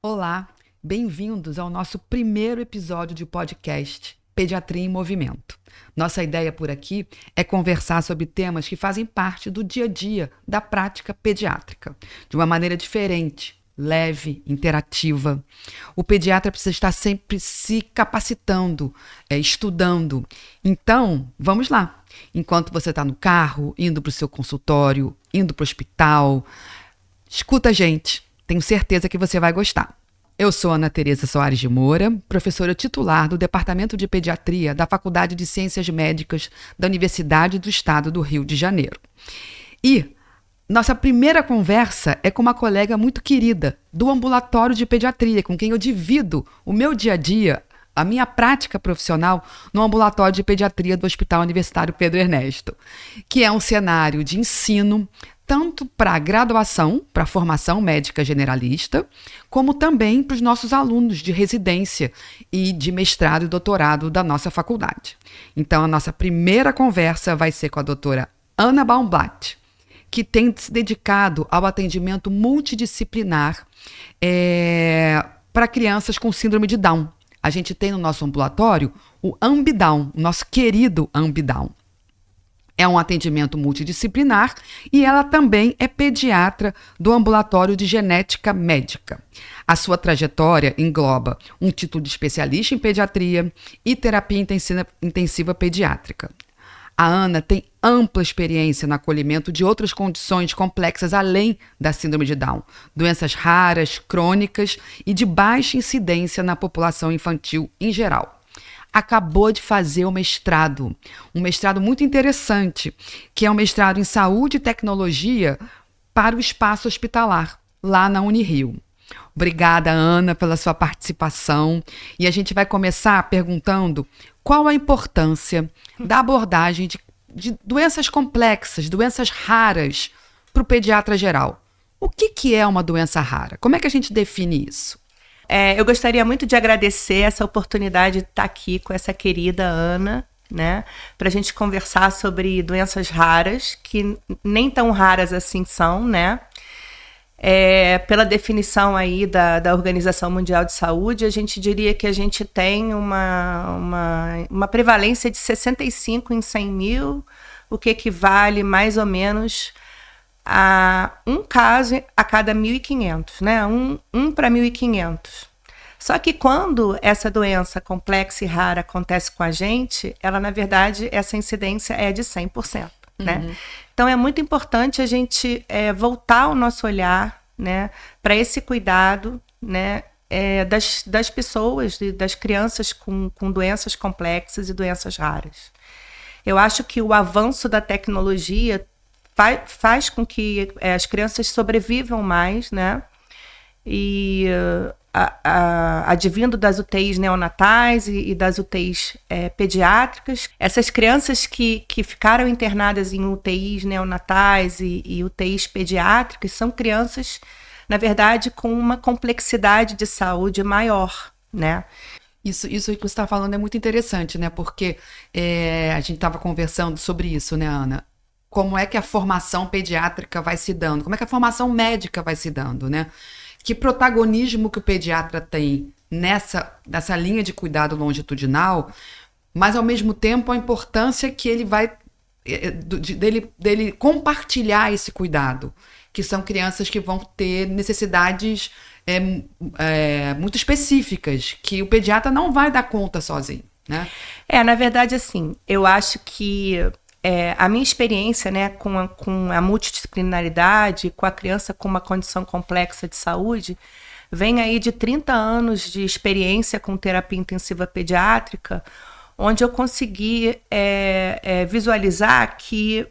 Olá, bem-vindos ao nosso primeiro episódio de podcast Pediatria em Movimento. Nossa ideia por aqui é conversar sobre temas que fazem parte do dia a dia da prática pediátrica, de uma maneira diferente, leve, interativa. O pediatra precisa estar sempre se capacitando, estudando. Então, vamos lá. Enquanto você está no carro, indo para o seu consultório, indo para o hospital, escuta a gente. Tenho certeza que você vai gostar. Eu sou Ana Tereza Soares de Moura, professora titular do Departamento de Pediatria da Faculdade de Ciências Médicas da Universidade do Estado do Rio de Janeiro. E nossa primeira conversa é com uma colega muito querida do ambulatório de pediatria, com quem eu divido o meu dia a dia, a minha prática profissional no ambulatório de pediatria do Hospital Universitário Pedro Ernesto, que é um cenário de ensino tanto para a graduação, para a formação médica generalista, como também para os nossos alunos de residência e de mestrado e doutorado da nossa faculdade. Então, a nossa primeira conversa vai ser com a doutora Ana Baumblatt, que tem se dedicado ao atendimento multidisciplinar para crianças com síndrome de Down. A gente tem no nosso ambulatório o Ambidown, o nosso querido Ambidown. É um atendimento multidisciplinar e ela também é pediatra do ambulatório de genética médica. A sua trajetória engloba um título de especialista em pediatria e terapia intensiva pediátrica. A Ana tem ampla experiência no acolhimento de outras condições complexas além da síndrome de Down, doenças raras, crônicas e de baixa incidência na população infantil em geral. Acabou de fazer um mestrado muito interessante, que é um mestrado em saúde e tecnologia para o espaço hospitalar, lá na Unirio. Obrigada, Ana, pela sua participação. E a gente vai começar perguntando qual a importância da abordagem de doenças complexas, doenças raras, para o pediatra geral. O que é uma doença rara? Como é que a gente define isso? Eu gostaria muito de agradecer essa oportunidade de estar aqui com essa querida Ana, né, para a gente conversar sobre doenças raras, que nem tão raras assim são, né? Pela definição aí da Organização Mundial de Saúde, a gente diria que a gente tem uma prevalência de 65 em 100 mil, o que equivale mais ou menos a um caso a cada 1.500, né? Um para 1.500. Só que quando essa doença complexa e rara acontece com a gente, ela, na verdade, essa incidência é de 100%, né? Então, é muito importante a gente voltar o nosso olhar, né, para esse cuidado, né, das pessoas, das crianças com doenças complexas e doenças raras. Eu acho que o avanço da tecnologia faz com que as crianças sobrevivam mais, né? E advindo das UTIs neonatais e das UTIs pediátricas, essas crianças que ficaram internadas em UTIs neonatais e UTIs pediátricas são crianças, na verdade, com uma complexidade de saúde maior, né? Isso que você está falando é muito interessante, né? Porque a gente estava conversando sobre isso, né, Ana? Como é que a formação pediátrica vai se dando? Como é que a formação médica vai se dando, né? Que protagonismo que o pediatra tem nessa linha de cuidado longitudinal, mas, ao mesmo tempo, a importância que ele vai dele compartilhar esse cuidado, que são crianças que vão ter necessidades muito específicas, que o pediatra não vai dar conta sozinho, né? Na verdade, assim, eu acho que a minha experiência, né, com a multidisciplinaridade, com a criança com uma condição complexa de saúde, vem aí de 30 anos de experiência com terapia intensiva pediátrica, onde eu consegui visualizar que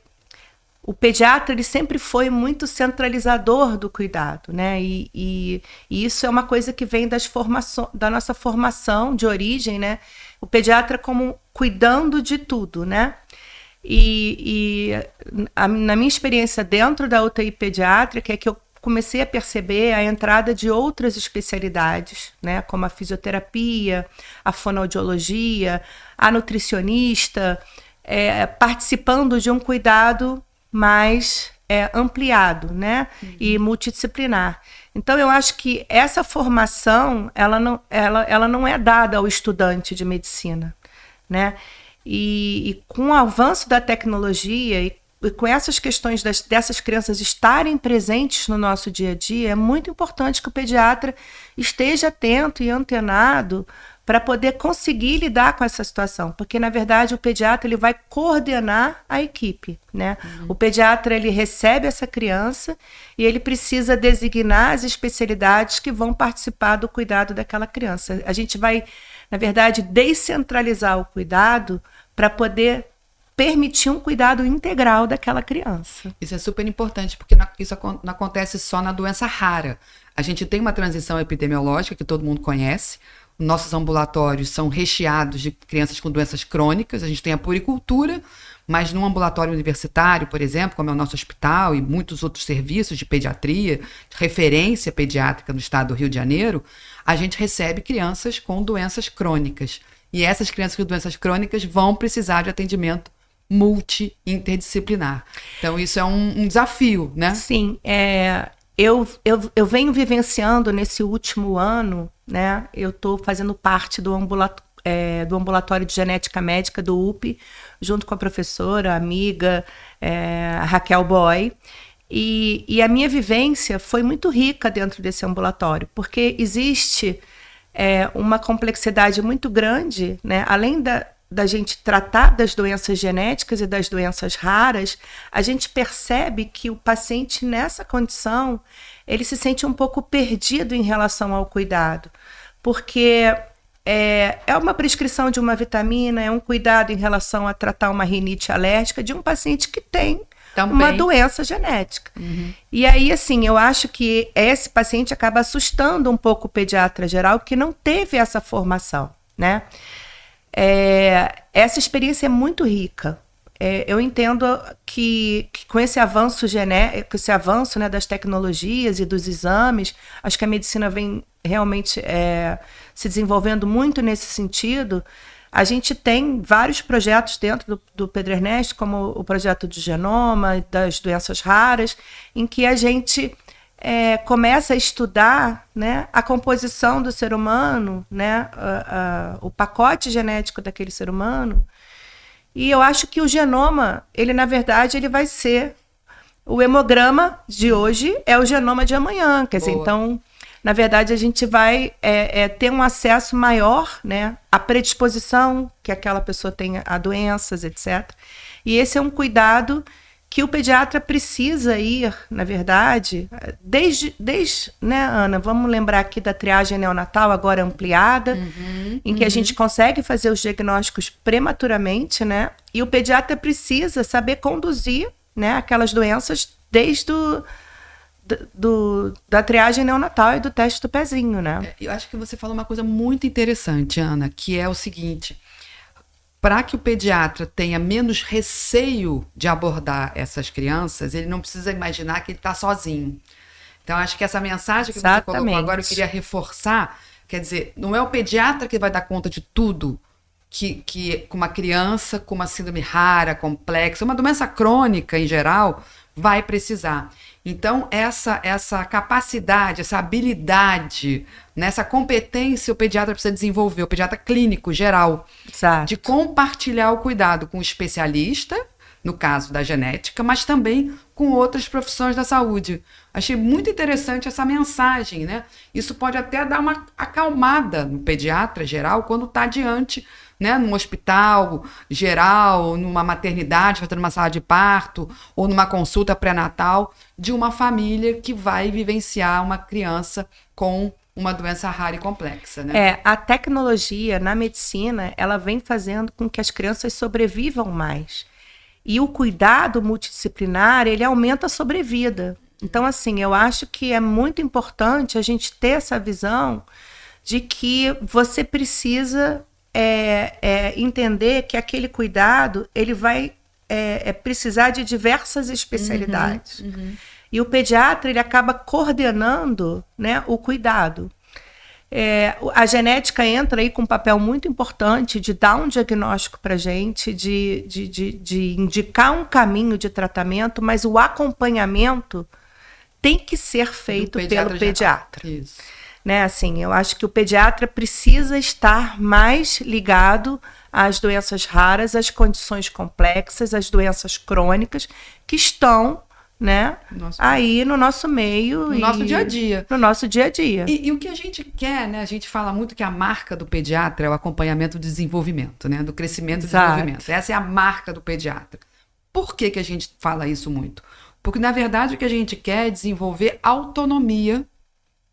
o pediatra ele sempre foi muito centralizador do cuidado, né? E isso é uma coisa que vem da nossa formação de origem, né? O pediatra como cuidando de tudo, né? Na minha experiência dentro da UTI pediátrica é que eu comecei a perceber a entrada de outras especialidades, né, como a fisioterapia, a fonoaudiologia, a nutricionista, participando de um cuidado mais ampliado, né, e multidisciplinar. Então, eu acho que essa formação, ela não é dada ao estudante de medicina, né? E com o avanço da tecnologia e com essas questões dessas crianças estarem presentes no nosso dia a dia, é muito importante que o pediatra esteja atento e antenado para poder conseguir lidar com essa situação, porque na verdade o pediatra ele vai coordenar a equipe, né? O pediatra ele recebe essa criança e ele precisa designar as especialidades que vão participar do cuidado daquela criança. A gente vai, na verdade, descentralizar o cuidado para poder permitir um cuidado integral daquela criança. Isso é super importante, porque isso não acontece só na doença rara. A gente tem uma transição epidemiológica que todo mundo conhece. Nossos ambulatórios são recheados de crianças com doenças crônicas. A gente tem a puericultura, mas num ambulatório universitário, por exemplo, como é o nosso hospital e muitos outros serviços de pediatria, de referência pediátrica no estado do Rio de Janeiro, a gente recebe crianças com doenças crônicas. E essas crianças com doenças crônicas vão precisar de atendimento multi-interdisciplinar. Então, isso é um desafio, né? Sim, eu venho vivenciando nesse último ano, né? Eu estou fazendo parte do ambulatório de genética médica do UPE, junto com a professora, a amiga Raquel Boy. E a minha vivência foi muito rica dentro desse ambulatório, porque existe uma complexidade muito grande, né? Além da gente tratar das doenças genéticas e das doenças raras, a gente percebe que o paciente nessa condição, ele se sente um pouco perdido em relação ao cuidado, porque é uma prescrição de uma vitamina, é um cuidado em relação a tratar uma rinite alérgica de um paciente que tem também uma doença genética. Uhum. E aí, assim, eu acho que esse paciente acaba assustando um pouco o pediatra geral, que não teve essa formação, né? Essa experiência é muito rica. Eu entendo que com esse avanço né, das tecnologias e dos exames, acho que a medicina vem realmente se desenvolvendo muito nesse sentido. A gente tem vários projetos dentro do Pedro Ernesto, como o projeto do genoma, das doenças raras, em que a gente começa a estudar, né, a composição do ser humano, né, o pacote genético daquele ser humano. E eu acho que o genoma, ele na verdade, ele vai ser o hemograma de hoje é o genoma de amanhã. Quer dizer, então, na verdade, a gente vai ter um acesso maior, né, à predisposição que aquela pessoa tem a doenças, etc. E esse é um cuidado que o pediatra precisa ir, na verdade, desde né, Ana, vamos lembrar aqui da triagem neonatal, agora ampliada, em que a gente consegue fazer os diagnósticos prematuramente, né? E o pediatra precisa saber conduzir, né, aquelas doenças desde da triagem neonatal e do teste do pezinho, né? Eu acho que você falou uma coisa muito interessante, Ana, que é o seguinte: para que o pediatra tenha menos receio de abordar essas crianças, ele não precisa imaginar que ele está sozinho. Então, acho que essa mensagem que você colocou agora, eu queria reforçar, quer dizer, não é o pediatra que vai dar conta de tudo que com uma criança com uma síndrome rara, complexa, uma doença crônica em geral, vai precisar. Então, essa capacidade, essa habilidade, essa competência o pediatra precisa desenvolver, o pediatra clínico geral, Exato. De compartilhar o cuidado com o especialista, no caso da genética, mas também com outras profissões da saúde. Achei muito interessante essa mensagem, né? Isso pode até dar uma acalmada no pediatra geral quando está diante, né, num hospital geral, numa maternidade, fazendo uma sala de parto, ou numa consulta pré-natal de uma família que vai vivenciar uma criança com uma doença rara e complexa, né? A tecnologia na medicina, ela vem fazendo com que as crianças sobrevivam mais. E o cuidado multidisciplinar, ele aumenta a sobrevida. Então, assim, eu acho que é muito importante a gente ter essa visão de que você precisa entender que aquele cuidado, ele vai precisar de diversas especialidades. E o pediatra, ele acaba coordenando, né, o cuidado. A genética entra aí com um papel muito importante de dar um diagnóstico para a gente, de indicar um caminho de tratamento, mas o acompanhamento tem que ser feito pelo pediatra. Isso. Né, assim, eu acho que o pediatra precisa estar mais ligado às doenças raras, às condições complexas, às doenças crônicas que estão, né, aí no nosso meio. No nosso dia a dia. No nosso dia a dia. E o que a gente quer, né? A gente fala muito que a marca do pediatra é o acompanhamento do desenvolvimento, né? Do crescimento e desenvolvimento. Essa é a marca do pediatra. Por que que a gente fala isso muito? Porque, na verdade, o que a gente quer é desenvolver autonomia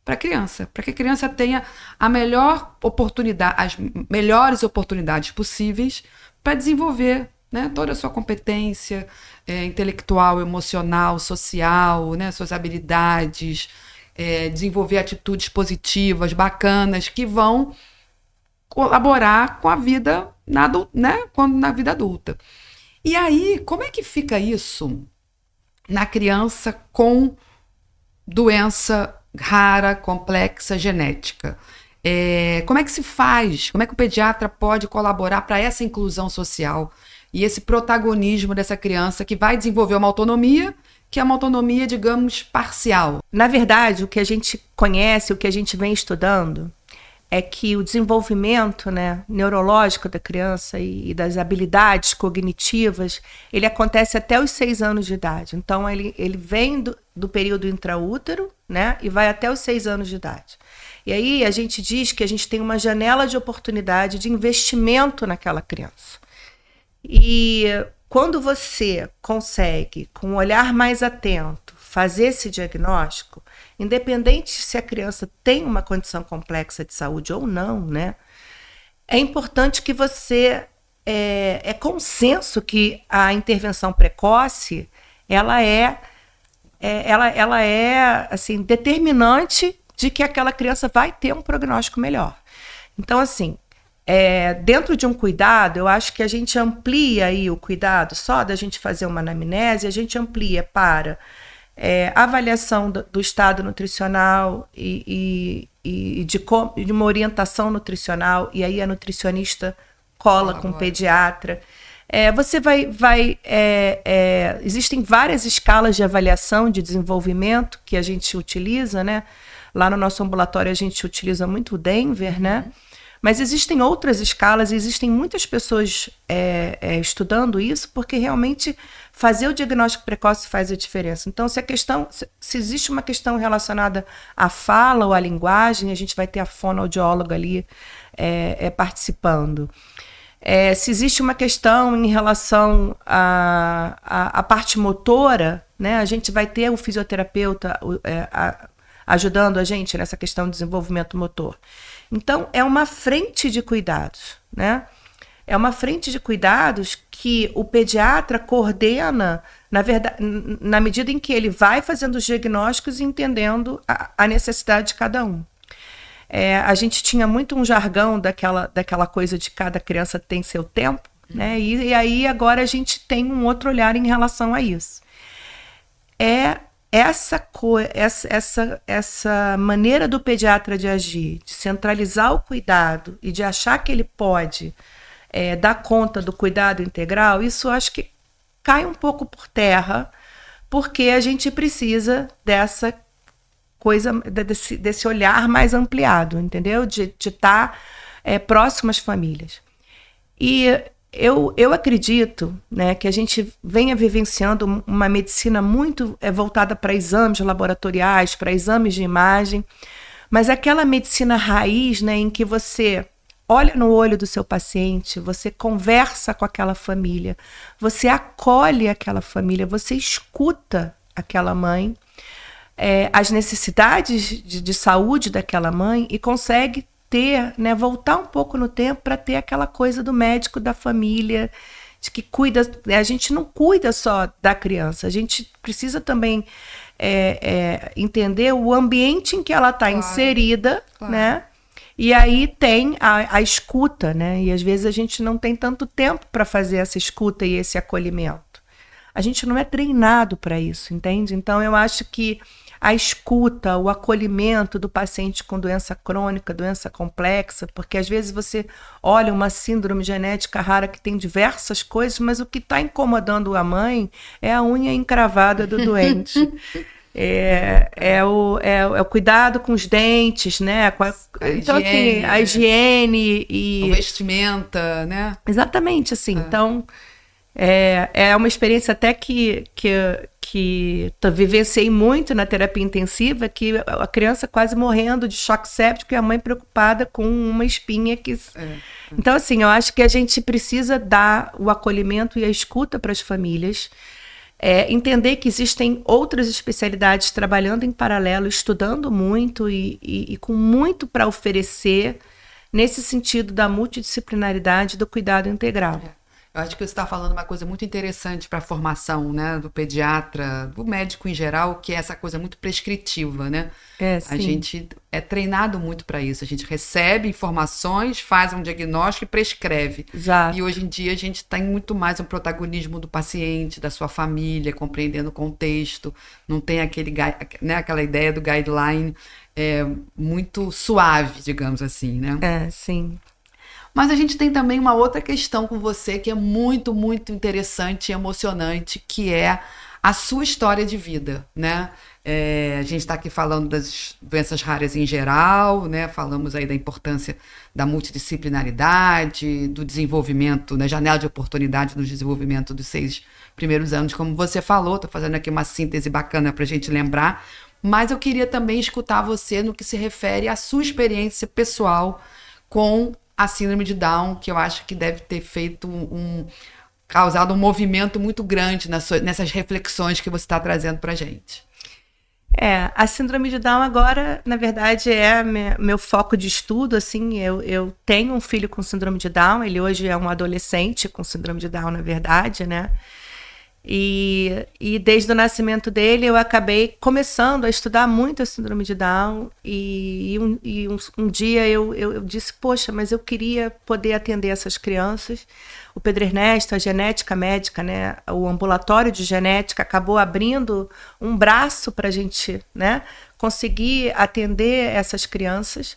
para a criança, para que a criança tenha a melhor oportunidade, as melhores oportunidades possíveis para desenvolver, né, toda a sua competência intelectual, emocional, social, né, suas habilidades, desenvolver atitudes positivas, bacanas, que vão colaborar com a vida na vida adulta. E aí, como é que fica isso na criança com doença rara, complexa, genética? Como é que se faz? Como é que o pediatra pode colaborar para essa inclusão social e esse protagonismo dessa criança que vai desenvolver uma autonomia, que é uma autonomia, digamos, parcial? Na verdade, o que a gente conhece, o que a gente vem estudando, é que o desenvolvimento, né, neurológico da criança e das habilidades cognitivas, ele acontece até os 6 anos de idade. Então, ele vem do período intraútero, né, e vai até os 6 anos de idade. E aí a gente diz que a gente tem uma janela de oportunidade de investimento naquela criança. E quando você consegue, com um olhar mais atento, fazer esse diagnóstico, independente se a criança tem uma condição complexa de saúde ou não, né, é importante que você... É consenso que a intervenção precoce, ela é assim, determinante de que aquela criança vai ter um prognóstico melhor. Então, assim, dentro de um cuidado, eu acho que a gente amplia aí o cuidado, só da gente fazer uma anamnese, a gente amplia para avaliação do estado nutricional e de uma orientação nutricional, e aí a nutricionista cola com o pediatra. Você existem várias escalas de avaliação de desenvolvimento que a gente utiliza, né? Lá no nosso ambulatório a gente utiliza muito o Denver, né? Mas existem outras escalas, e existem muitas pessoas estudando isso, porque realmente fazer o diagnóstico precoce faz a diferença. Então, se existe uma questão relacionada à fala ou à linguagem, a gente vai ter a fonoaudióloga ali participando. Se existe uma questão em relação à parte motora, né, a gente vai ter o fisioterapeuta ajudando a gente nessa questão de desenvolvimento motor. Então, é uma frente de cuidados, né? É uma frente de cuidados que o pediatra coordena, na verdade, na medida em que ele vai fazendo os diagnósticos e entendendo a necessidade de cada um. A gente tinha muito um jargão daquela coisa de cada criança tem seu tempo, né? E aí agora a gente tem um outro olhar em relação a isso. Essa maneira do pediatra de agir, de centralizar o cuidado e de achar que ele pode dar conta do cuidado integral, isso acho que cai um pouco por terra, porque a gente precisa dessa coisa, desse olhar mais ampliado, entendeu? De estar próximo às famílias. E eu acredito, né, que a gente venha vivenciando uma medicina muito voltada para exames laboratoriais, para exames de imagem, mas aquela medicina raiz, né, em que você olha no olho do seu paciente, você conversa com aquela família, você acolhe aquela família, você escuta aquela mãe, as necessidades de saúde daquela mãe, e consegue ter, né, voltar um pouco no tempo para ter aquela coisa do médico da família, de que cuida. A gente não cuida só da criança, a gente precisa também entender o ambiente em que ela está inserida, claro, né? E aí tem a escuta, né? E às vezes a gente não tem tanto tempo para fazer essa escuta e esse acolhimento. A gente não é treinado para isso, entende? Então eu acho que a escuta, o acolhimento do paciente com doença crônica, doença complexa, porque às vezes você olha uma síndrome genética rara que tem diversas coisas, mas o que está incomodando a mãe é a unha encravada do doente. É o cuidado com os dentes, né? Então, assim, a higiene e... A vestimenta, né? Exatamente, assim. Então, é uma experiência até que vivenciei muito na terapia intensiva, que a criança quase morrendo de choque séptico e a mãe preocupada com uma espinha que... Então, assim, eu acho que a gente precisa dar o acolhimento e a escuta para as famílias, entender que existem outras especialidades trabalhando em paralelo, estudando muito e com muito para oferecer nesse sentido da multidisciplinaridade do cuidado integral. Eu acho que você está falando uma coisa muito interessante para a formação, né, do pediatra, do médico em geral, que é essa coisa muito prescritiva, né? A gente é treinado muito para isso. A gente recebe informações, faz um diagnóstico e prescreve. Exato. E hoje em dia a gente tem muito mais um protagonismo do paciente, da sua família, compreendendo o contexto. Não tem aquela ideia do guideline muito suave, digamos assim, né? Sim. Mas a gente tem também uma outra questão com você que é muito, muito interessante e emocionante, que é a sua história de vida, né? A gente está aqui falando das doenças raras em geral, né? Falamos aí da importância da multidisciplinaridade, do desenvolvimento, da janela de oportunidade no desenvolvimento dos 6 primeiros anos, como você falou. Estou fazendo aqui uma síntese bacana para a gente lembrar, mas eu queria também escutar você no que se refere à sua experiência pessoal com a síndrome de Down, que eu acho que deve ter feito causado um movimento muito grande nessas reflexões que você está trazendo para a gente. A síndrome de Down agora, na verdade, é meu foco de estudo, assim. Eu tenho um filho com síndrome de Down, ele hoje é um adolescente com síndrome de Down, na verdade, né? E desde o nascimento dele eu acabei começando a estudar muito a síndrome de Down um dia eu disse, poxa, mas eu queria poder atender essas crianças. O Pedro Ernesto, a genética médica, né, o ambulatório de genética acabou abrindo um braço para a gente, né, conseguir atender essas crianças.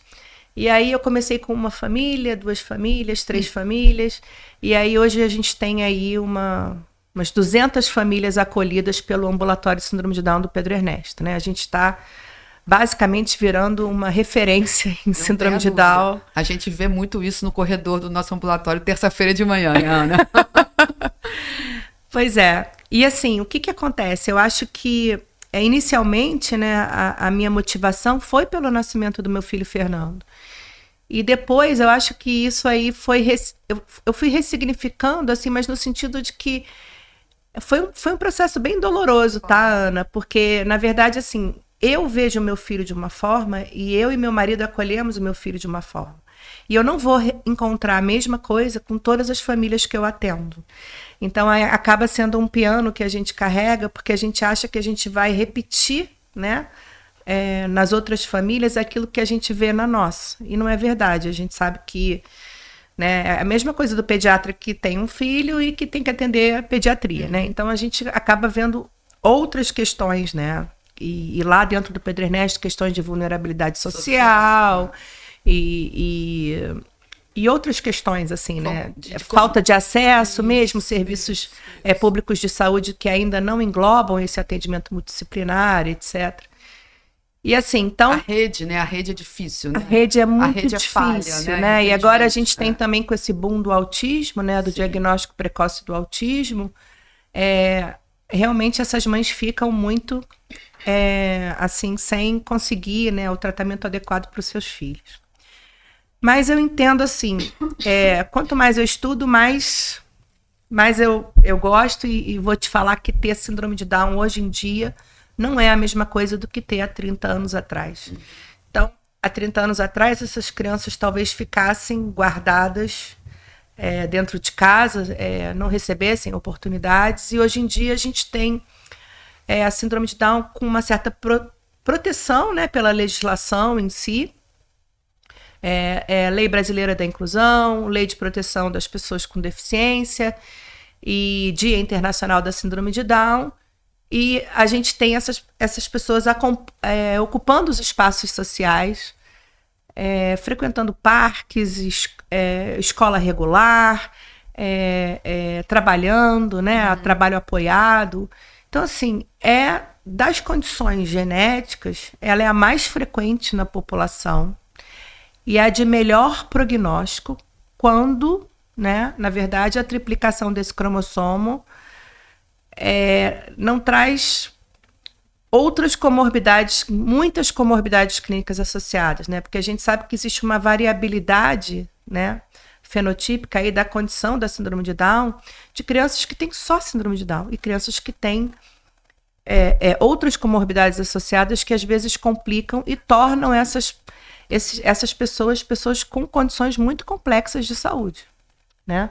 E aí eu comecei com uma família, 2 famílias, 3 famílias, e aí hoje a gente tem aí umas 200 famílias acolhidas pelo ambulatório de síndrome de Down do Pedro Ernesto, né? A gente está basicamente virando uma referência em síndrome de Down. A gente vê muito isso no corredor do nosso ambulatório terça-feira de manhã, né, Ana? Pois é. E assim, o que acontece? Eu acho que inicialmente, né, a minha motivação foi pelo nascimento do meu filho Fernando. E depois eu acho que isso aí eu fui ressignificando, assim, mas no sentido de que foi um processo bem doloroso, tá, Ana? Porque, na verdade, assim, eu vejo o meu filho de uma forma e eu e meu marido acolhemos o meu filho de uma forma. E eu não vou encontrar a mesma coisa com todas as famílias que eu atendo. Então, acaba sendo um piano que a gente carrega porque a gente acha que a gente vai repetir, né, nas outras famílias aquilo que a gente vê na nossa. E não é verdade. A gente sabe que, né, é a mesma coisa do pediatra que tem um filho e que tem que atender a pediatria, né? Então a gente acaba vendo outras questões, né? E lá dentro do Pedro Ernesto, questões de vulnerabilidade social e outras questões, assim, né? Falta de acesso mesmo, serviços públicos de saúde que ainda não englobam esse atendimento multidisciplinar, etc. E assim, então... A rede, né? A rede é difícil, né? A rede é muito difícil, falha, né? E agora a gente tem também com esse boom do autismo, né? Do diagnóstico precoce do autismo. Realmente essas mães ficam muito, assim, sem conseguir, né, o tratamento adequado para os seus filhos. Mas eu entendo, assim, quanto mais eu estudo, mais eu gosto e vou te falar que ter síndrome de Down hoje em dia não é a mesma coisa do que ter há 30 anos atrás. Então, há 30 anos atrás, essas crianças talvez ficassem guardadas dentro de casa, não recebessem oportunidades, e hoje em dia a gente tem a síndrome de Down com uma certa proteção, né, pela legislação em si, Lei Brasileira da Inclusão, Lei de Proteção das Pessoas com Deficiência e Dia Internacional da Síndrome de Down. E a gente tem essas pessoas ocupando os espaços sociais, frequentando parques, escola regular, trabalhando, né, trabalho apoiado. Então, assim, das condições genéticas, ela é a mais frequente na população e a de melhor prognóstico quando, né, na verdade, a triplicação desse cromossomo não traz outras comorbidades, muitas comorbidades clínicas associadas, né? Porque a gente sabe que existe uma variabilidade, né, fenotípica aí da condição da síndrome de Down, de crianças que têm só síndrome de Down e crianças que têm outras comorbidades associadas que às vezes complicam e tornam essas pessoas com condições muito complexas de saúde, né?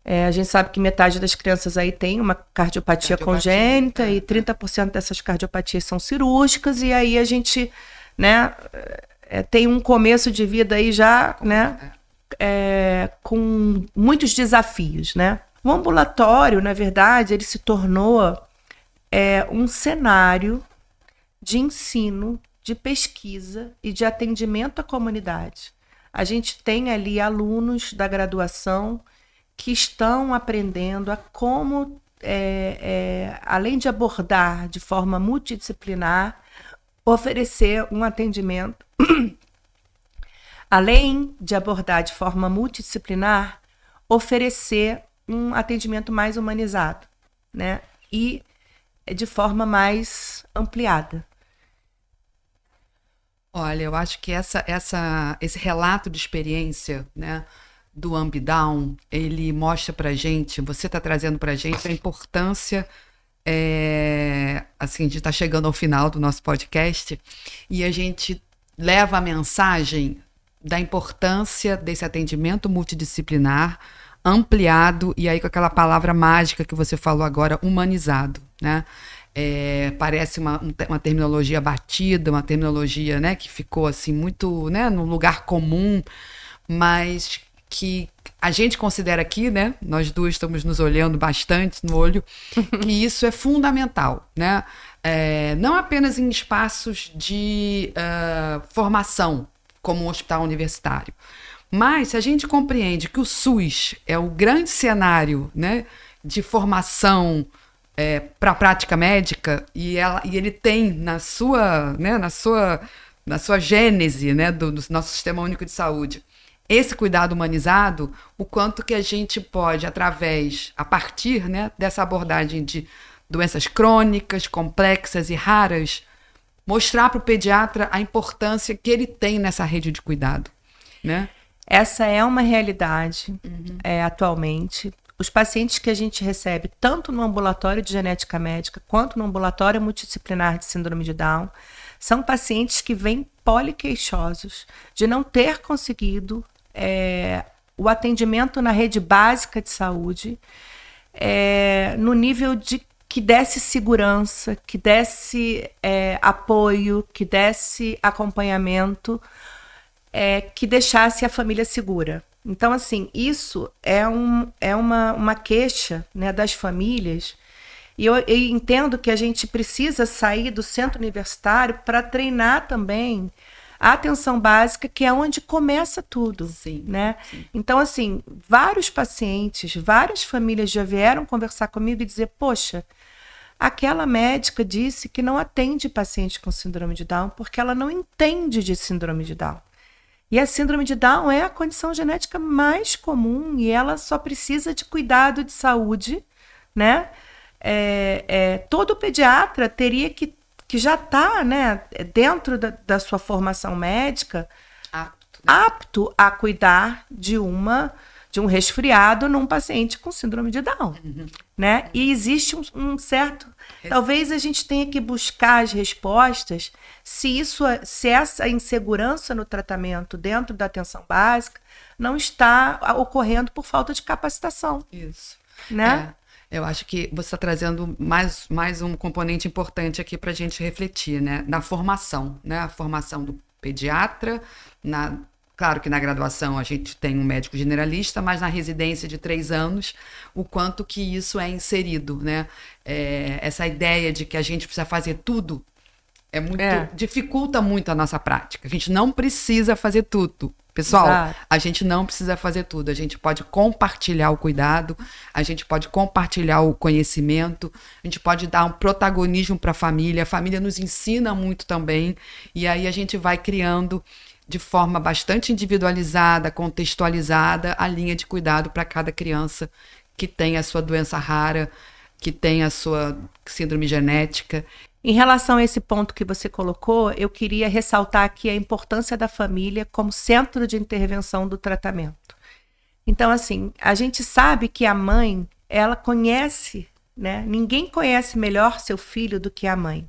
A gente sabe que metade das crianças aí tem uma cardiopatia congênita e 30% dessas cardiopatias são cirúrgicas, e aí a gente, né, tem um começo de vida aí já, né, com muitos desafios, né? O ambulatório, na verdade, ele se tornou um cenário de ensino, de pesquisa e de atendimento à comunidade. A gente tem ali alunos da graduação que estão aprendendo a como, além de abordar de forma multidisciplinar, oferecer um atendimento. Além de abordar de forma multidisciplinar, oferecer um atendimento mais humanizado, né? E de forma mais ampliada. Olha, eu acho que esse relato de experiência, né, do Ambidown, ele mostra pra gente, você está trazendo pra gente a importância, assim, de estar chegando ao final do nosso podcast, e a gente leva a mensagem da importância desse atendimento multidisciplinar, ampliado, e aí com aquela palavra mágica que você falou agora, humanizado, né? Parece uma terminologia batida, uma terminologia, né, que ficou assim muito, né, no lugar comum, mas que a gente considera aqui, né, nós duas estamos nos olhando bastante no olho, que isso é fundamental, né? Não apenas em espaços de formação, como um hospital universitário, mas se a gente compreende que o SUS é o grande cenário, né, de formação para a prática médica, e ele tem na sua gênese, né, do nosso Sistema Único de Saúde, esse cuidado humanizado, o quanto que a gente pode, a partir, né, dessa abordagem de doenças crônicas, complexas e raras, mostrar para o pediatra a importância que ele tem nessa rede de cuidado, né? Essa é uma realidade atualmente. Os pacientes que a gente recebe, tanto no ambulatório de genética médica, quanto no ambulatório multidisciplinar de síndrome de Down, são pacientes que vêm poliqueixosos de não ter conseguido o atendimento na rede básica de saúde, no nível que desse segurança, que desse apoio, que desse acompanhamento, que deixasse a família segura. Então, assim, isso é uma queixa, né, das famílias, e eu entendo que a gente precisa sair do centro universitário para treinar também a atenção básica, que é onde começa tudo. Sim, né? Sim. Então, assim, vários pacientes, várias famílias já vieram conversar comigo e dizer, poxa, aquela médica disse que não atende paciente com síndrome de Down porque ela não entende de síndrome de Down. E a síndrome de Down é a condição genética mais comum e ela só precisa de cuidado de saúde, né? Todo pediatra teria que já está, né, dentro da sua formação médica, apto a cuidar de um resfriado num paciente com síndrome de Down. Né? E existe um certo... Talvez a gente tenha que buscar as respostas se essa insegurança no tratamento dentro da atenção básica não está ocorrendo por falta de capacitação. Isso. Né? Eu acho que você está trazendo mais um componente importante aqui para a gente refletir, né? Na formação, né? A formação do pediatra, claro que na graduação a gente tem um médico generalista, mas na residência de 3 anos, o quanto que isso é inserido, né? Essa ideia de que a gente precisa fazer tudo dificulta muito a nossa prática. A gente não precisa fazer tudo. Pessoal, Exato. a gente não precisa fazer tudo. A gente pode compartilhar o cuidado, a gente pode compartilhar o conhecimento, a gente pode dar um protagonismo para a família. A família nos ensina muito também. E aí a gente vai criando de forma bastante individualizada, contextualizada, a linha de cuidado para cada criança que tem a sua doença rara, que tem a sua síndrome genética. Em relação a esse ponto que você colocou, eu queria ressaltar aqui a importância da família como centro de intervenção do tratamento. Então, assim, a gente sabe que a mãe, ela conhece, né? Ninguém conhece melhor seu filho do que a mãe.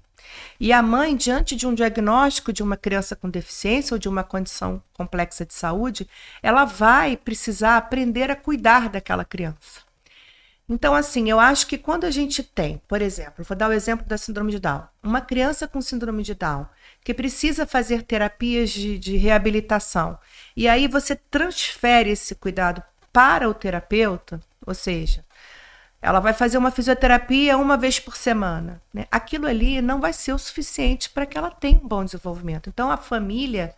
E a mãe, diante de um diagnóstico de uma criança com deficiência ou de uma condição complexa de saúde, ela vai precisar aprender a cuidar daquela criança. Então, assim, eu acho que quando a gente tem, por exemplo, vou dar o exemplo da síndrome de Down, uma criança com síndrome de Down que precisa fazer terapias de reabilitação, e aí você transfere esse cuidado para o terapeuta, ou seja, ela vai fazer uma fisioterapia uma vez por semana, né? Aquilo ali não vai ser o suficiente para que ela tenha um bom desenvolvimento. Então, a família,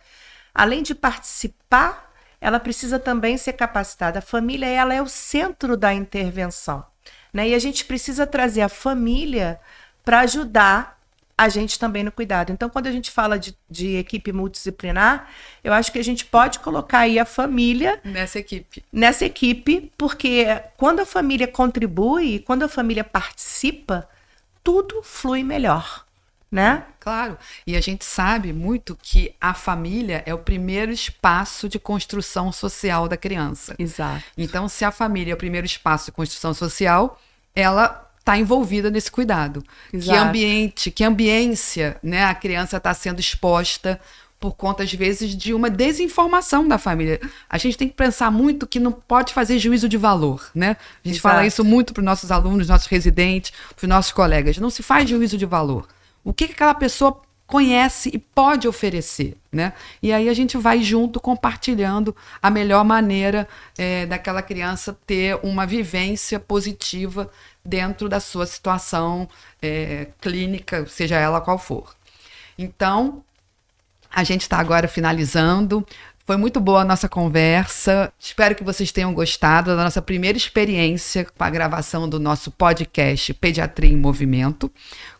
além de participar, ela precisa também ser capacitada. A família, ela é o centro da intervenção, né? E a gente precisa trazer a família para ajudar a gente também no cuidado. Então, quando a gente fala de equipe multidisciplinar, eu acho que a gente pode colocar aí a família nessa equipe, porque quando a família contribui, quando a família participa, tudo flui melhor, né? Claro, e a gente sabe muito que a família é o primeiro espaço de construção social da criança. Exato. Então, se a família é o primeiro espaço de construção social, ela está envolvida nesse cuidado. Exato. Que ambiência, né, a criança está sendo exposta por conta, às vezes, de uma desinformação da família. A gente tem que pensar muito que não pode fazer juízo de valor, né? A gente fala isso muito para os nossos alunos, nossos residentes, para os nossos colegas. Não se faz juízo de valor. O que aquela pessoa conhece e pode oferecer, né? E aí a gente vai junto compartilhando a melhor maneira daquela criança ter uma vivência positiva dentro da sua situação clínica, seja ela qual for. Então, a gente está agora finalizando. Foi muito boa a nossa conversa. Espero que vocês tenham gostado da nossa primeira experiência com a gravação do nosso podcast Pediatria em Movimento,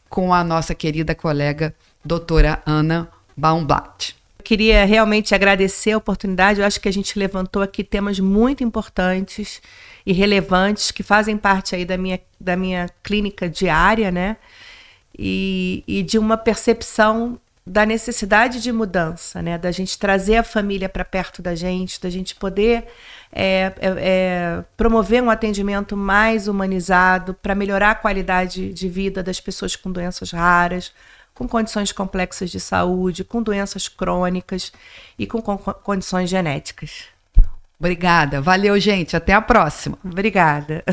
com a nossa querida colega doutora Ana Baumblatt. Eu queria realmente agradecer a oportunidade. Eu acho que a gente levantou aqui temas muito importantes e relevantes que fazem parte aí da minha clínica diária, né? E de uma percepção da necessidade de mudança, né? Da gente trazer a família para perto da gente poder promover um atendimento mais humanizado para melhorar a qualidade de vida das pessoas com doenças raras, com condições complexas de saúde, com doenças crônicas e com condições genéticas. Obrigada. Valeu, gente. Até a próxima. Obrigada.